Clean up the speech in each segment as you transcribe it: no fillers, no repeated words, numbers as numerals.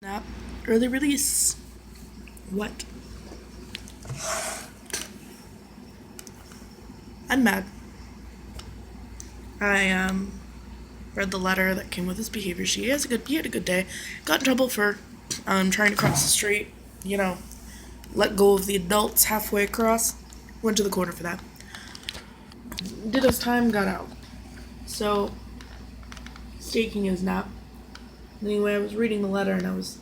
Snap. Early release. What? I'm mad. I read the letter that came with his behavior sheet. He had a good day. Got in trouble for trying to cross the street. You know, let go of the adults halfway across. Went to the corner for that. Did his time, got out. So, he's taking his nap. Anyway, I was reading the letter and I was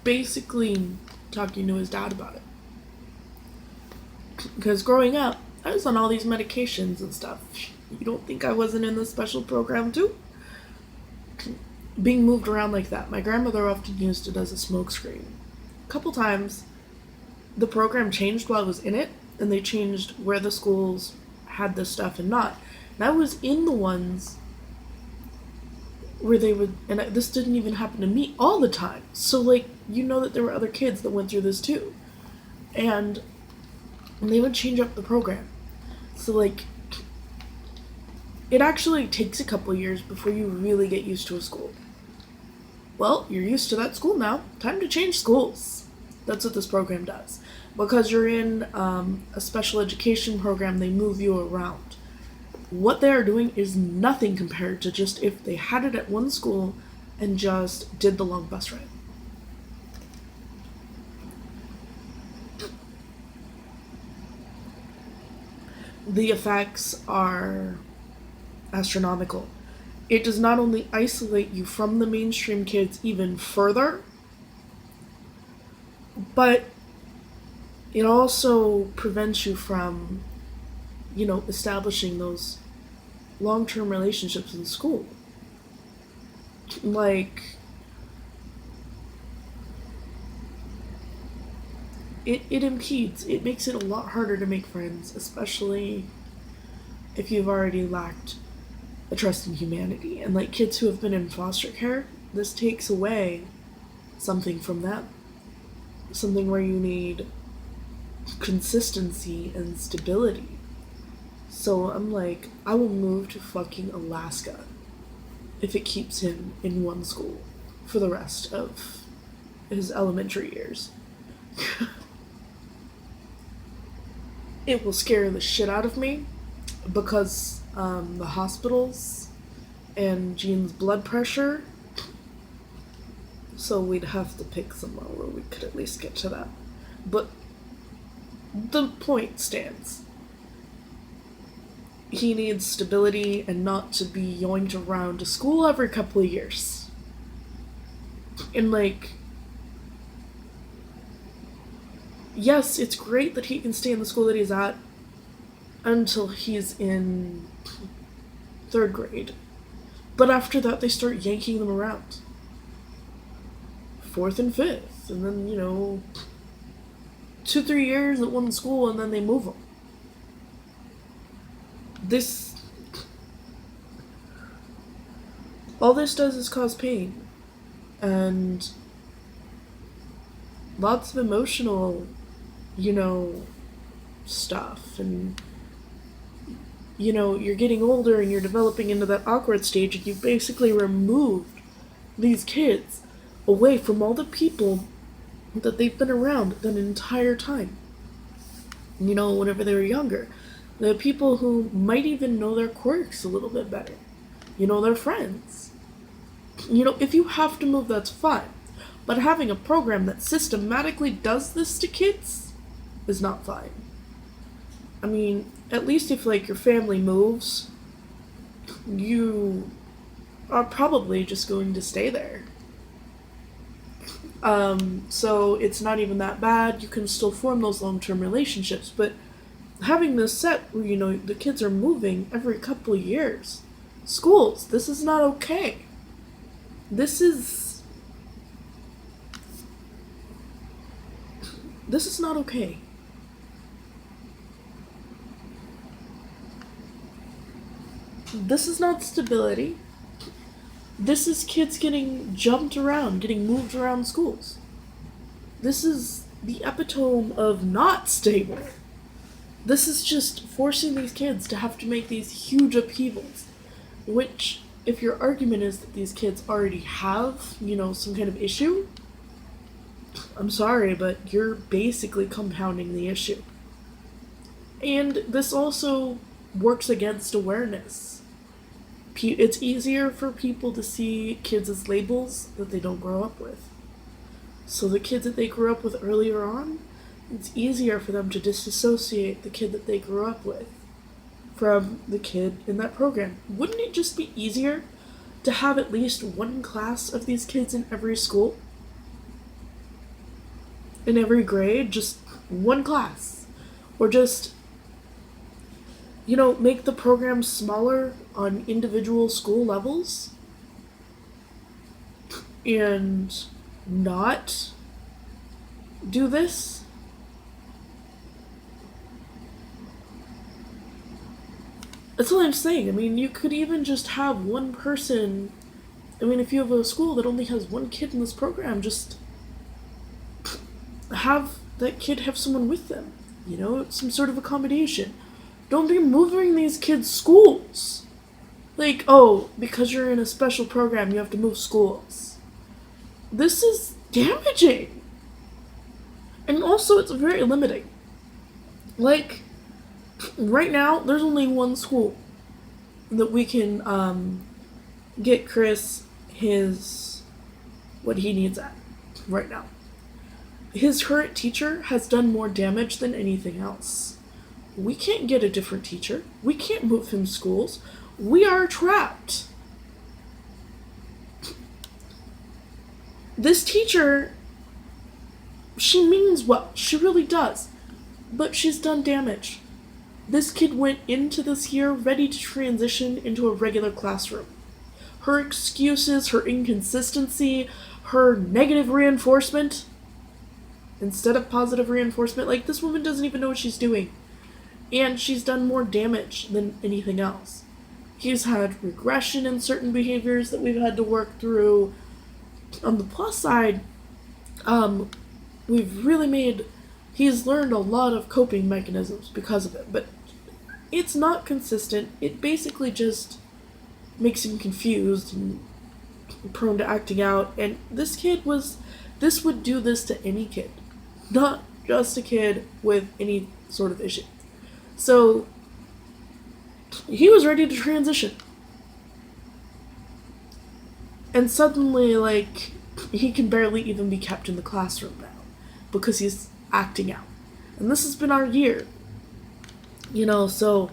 basically talking to his dad about it. Because growing up, I was on all these medications and stuff. You don't think I wasn't in this special program too? Being moved around like that. My grandmother often used it as a smokescreen. A couple times, the program changed while I was in it, and they changed where the schools had this stuff and not. And I was in the ones where they would, and this didn't even happen to me all the time. So, like, you know that there were other kids that went through this too. And they would change up the program. So, like, it actually takes a couple years before you really get used to a school. Well, you're used to that school now. Time to change schools. That's what this program does. Because you're in a special education program, they move you around. What they are doing is nothing compared to just if they had it at one school and just did the long bus ride. The effects are astronomical. It does not only isolate you from the mainstream kids even further, but it also prevents you from, establishing those long-term relationships in school. Like, it impedes. It makes it a lot harder to make friends, especially if you've already lacked a trust in humanity. And like kids who have been in foster care, this takes away something from them. Something where you need consistency and stability. So I'm like, I will move to fucking Alaska if it keeps him in one school for the rest of his elementary years. It will scare the shit out of me because the hospitals and Jean's blood pressure. So we'd have to pick somewhere where we could at least get to that. But the point stands. He needs stability and not to be yoinked around to school every couple of years. And like, yes, it's great that he can stay in the school that he's at until he's in third grade. But after that, they start yanking them around. Fourth and fifth. And then, 2-3 years at one school and then they move them. All this does is cause pain. And lots of emotional, stuff. And, you're getting older and you're developing into that awkward stage and you've basically removed these kids away from all the people that they've been around that entire time. Whenever they were younger. The people who might even know their quirks a little bit better. Their friends. If you have to move, that's fine. But having a program that systematically does this to kids is not fine. I mean, at least if, your family moves, you are probably just going to stay there. So it's not even that bad. You can still form those long-term relationships, but having this set where, the kids are moving every couple of years. Schools, this is not okay. This is not okay. This is not stability. This is kids getting jumped around, getting moved around schools. This is the epitome of not stable. This is just forcing these kids to have to make these huge upheavals, which, if your argument is that these kids already have, some kind of issue, I'm sorry, but you're basically compounding the issue. And this also works against awareness. It's easier for people to see kids as labels that they don't grow up with. So the kids that they grew up with earlier on, it's easier for them to disassociate the kid that they grew up with from the kid in that program. Wouldn't it just be easier to have at least one class of these kids in every school? In every grade, just one class. Or just, make the program smaller on individual school levels and not do this? That's all I'm saying. I mean, you could even just have one person. I mean, if you have a school that only has one kid in this program, just have that kid have someone with them. Some sort of accommodation. Don't be moving these kids' schools. Like, oh, because you're in a special program, you have to move schools. This is damaging. And also, it's very limiting. Like, right now, there's only one school that we can get Chris what he needs at right now. His current teacher has done more damage than anything else. We can't get a different teacher. We can't move him schools. We are trapped. This teacher, she means well. She really does. But she's done damage. This kid went into this year ready to transition into a regular classroom. Her excuses, her inconsistency, her negative reinforcement instead of positive reinforcement, like, this woman doesn't even know what she's doing. And she's done more damage than anything else. He's had regression in certain behaviors that we've had to work through. On the plus side, he's learned a lot of coping mechanisms because of it, but it's not consistent. It basically just makes him confused and prone to acting out, and this would do this to any kid, not just a kid with any sort of issue. So, he was ready to transition. And suddenly, he can barely even be kept in the classroom now, because he's acting out. And this has been our year. So,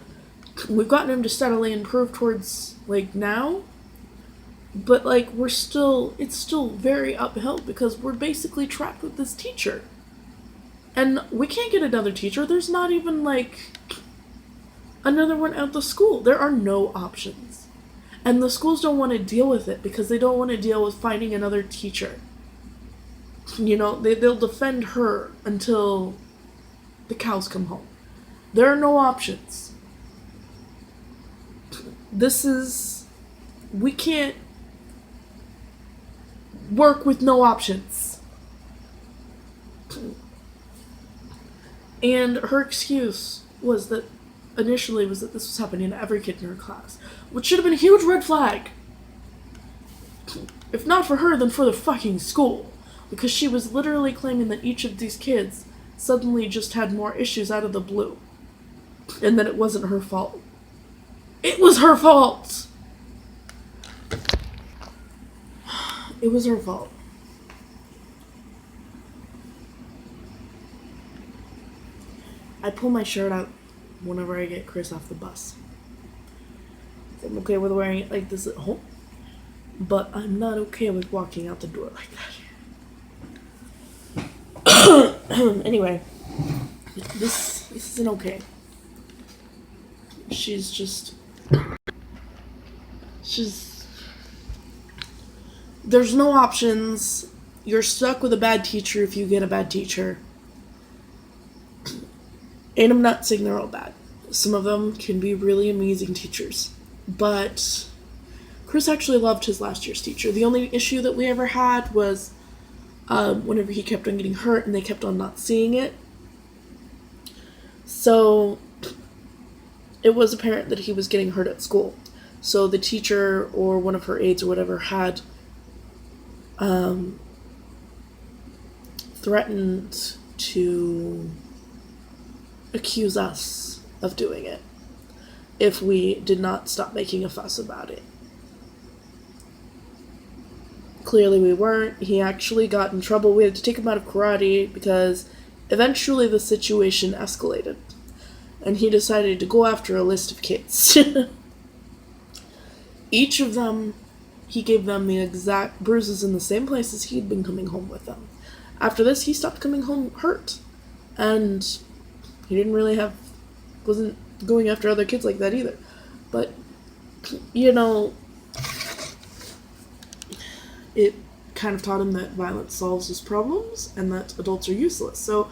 we've gotten him to steadily improve towards, now, but, it's still very uphill, because we're basically trapped with this teacher. And we can't get another teacher. There's not even, another one at the school. There are no options. And the schools don't want to deal with it because they don't want to deal with finding another teacher. They'll defend her until the cows come home. There are no options. We can't work with no options. And her excuse was that this was happening to every kid in her class, which should have been a huge red flag. If not for her, then for the fucking school. Because she was literally claiming that each of these kids suddenly just had more issues out of the blue. And that it wasn't her fault. It was her fault! It was her fault. I pull my shirt out whenever I get Chris off the bus. I'm okay with wearing it like this at home, but I'm not okay with walking out the door like that. Anyway, this isn't okay. There's no options. You're stuck with a bad teacher if you get a bad teacher. And I'm not saying they're all bad. Some of them can be really amazing teachers. But Chris actually loved his last year's teacher. The only issue that we ever had was whenever he kept on getting hurt and they kept on not seeing it. So it was apparent that he was getting hurt at school. So the teacher or one of her aides or whatever had threatened to accuse us of doing it if we did not stop making a fuss about it. Clearly we weren't. He actually got in trouble. We had to take him out of karate because eventually the situation escalated. And he decided to go after a list of kids. Each of them, he gave them the exact bruises in the same places he'd been coming home with them. After this, he stopped coming home hurt. And he wasn't going after other kids like that either. But, it kind of taught him that violence solves his problems and that adults are useless. So,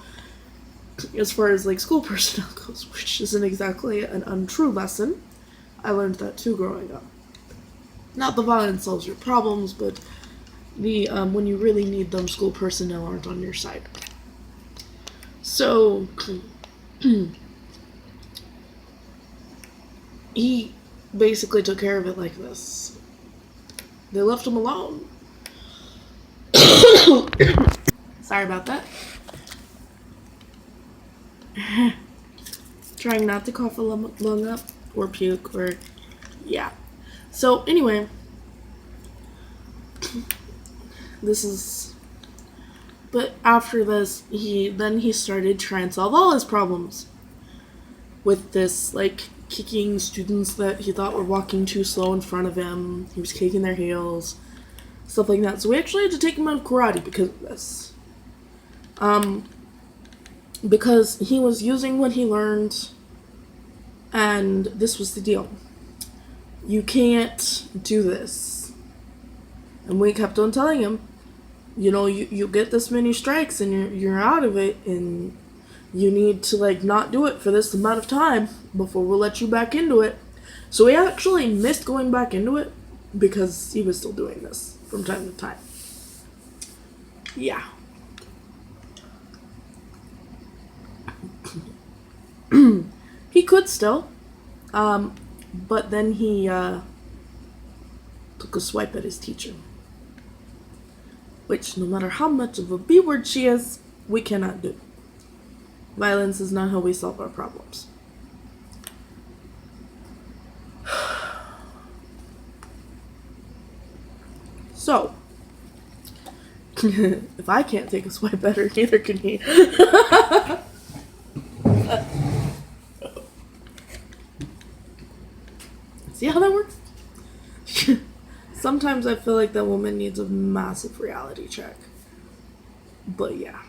as far as school personnel goes, which isn't exactly an untrue lesson, I learned that too growing up. Not the violence solves your problems, but the when you really need them, school personnel aren't on your side. So he basically took care of it like this. They left him alone. Sorry about that. Trying not to cough a lung up or puke or yeah. So anyway, but after this, he started trying to solve all his problems with this, kicking students that he thought were walking too slow in front of him. He was kicking their heels, stuff like that. So we actually had to take him out of karate because of this. Because he was using what he learned, and this was the deal. You can't do this. And we kept on telling him, you get this many strikes and you're out of it, and you need to not do it for this amount of time before we'll let you back into it. So we actually missed going back into it because he was still doing this from time to time. Yeah. He could still, but then he took a swipe at his teacher, which no matter how much of a B-word she is, we cannot do. Violence is not how we solve our problems. So, if I can't take a swipe at her, neither can he. See how that works? Sometimes I feel like that woman needs a massive reality check. But yeah.